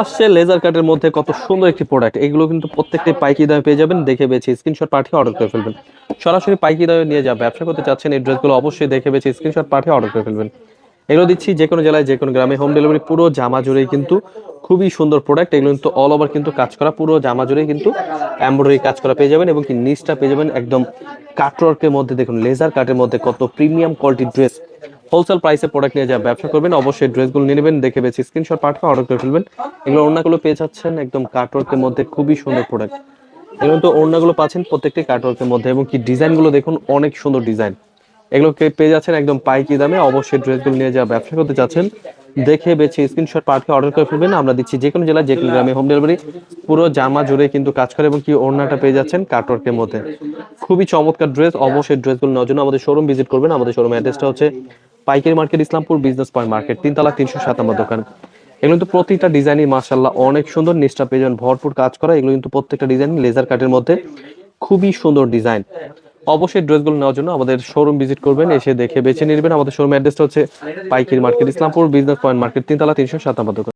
আসছে লেজার কাটের মধ্যে কত সুন্দর একটি প্রোডাক্ট, এগুলো কিন্তু প্রত্যেকটি পাইকারি দামে পেয়ে যাবেন। দেখে বেছে স্ক্রিনশট পাঠিয়ে অর্ডার করে ফেলবেন। সরাসরি পাইকারি দামে নিয়ে যা ব্যবসা করতে চাচ্ছেন এই ড্রেসগুলো অবশ্যই দেখে বেছে স্ক্রিনশট পাঠিয়ে অর্ডার করে ফেলবেন। এগুলো দিচ্ছি যে কোনো জেলায় যে কোনো গ্রামে হোম ডেলিভারি, পুরো জামা জুড়েই কিন্তু খুবই সুন্দর প্রোডাক্ট। এগুলো কিন্তু অল ওভার কিন্তু কাজ করা, পুরো জামা জুড়েই কিন্তু এমব্রয়ডারি কাজ করা পেয়ে যাবেন এবং কি নিচটা পেয়ে যাবেন একদম কাটওয়ার্কের মধ্যে। দেখুন লেজার কাটের মধ্যে কত প্রিমিয়াম কোয়ালিটির ড্রেস। হোলসেল প্রাইসে প্রোডাক্ট নিয়ে যা ব্যবসা করবেন অবশ্যই ড্রেসগুলো নিয়ে নেবেন, দেখে বেছে স্ক্রিনশট পাঠিয়ে অর্ডার করে ফেলবেন। এগুলো ওড়নাগুলো পেয়ে যাচ্ছেন একদম কাটওয়ার্কের মধ্যে, খুবই সুন্দর প্রোডাক্ট। এগুলো তো ওড়নাগুলো পাচ্ছেন প্রত্যেকটি কাটওয়ার্কের মধ্যে এবং কি ডিজাইনগুলো দেখুন অনেক সুন্দর ডিজাইন। এগুলোকে পেয়ে যাচ্ছেন একদম পাইকারি দামে। অবশ্যই ড্রেসগুলো নিয়ে যা ব্যবসা করতে চাচ্ছেন দেখে বেছে স্ক্রিনশট পাঠিয়ে অর্ডার করে ফেলবেন। আমরা দিচ্ছি যে কোনো জেলায় যে কোনো গ্রামে হোম ডেলিভারি, পুরো জামা জুড়ে কিন্তু কাজ করে এবং কি ওড়নাটা পেয়ে যাচ্ছেন কাটওয়ার্কের মধ্যে। খুবই চমৎকার ড্রেস। অবশ্যই ড্রেসগুলো নেওয়ার জন্য আমাদের শোরুম ভিজিট করবেন। আমাদের শোরুম অ্যাড্রেসটা হচ্ছে পাইকারি market, Islampur business point market, 3তলা 307 দোকান। এগুলো কিন্তু প্রতিটা ডিজাইনই মাশাআল্লাহ অনেক সুন্দর, নিচটা পেয়ে যাবেন ভরপুর কাজ করা। এগুলো কিন্তু প্রত্যেকটা ডিজাইন লেজার কাটের মধ্যে, খুবই সুন্দর ডিজাইন। অবশ্যই ড্রেসগুলো নেওয়ার জন্য আমাদের শোরুম ভিজিট করবেন, এসে দেখে বেছে নিয়ে নেবেন। আমাদের শোরুম অ্যাড্রেসটা হচ্ছে পাইকারি market, Islampur business point market, 3তলা 307 দোকান।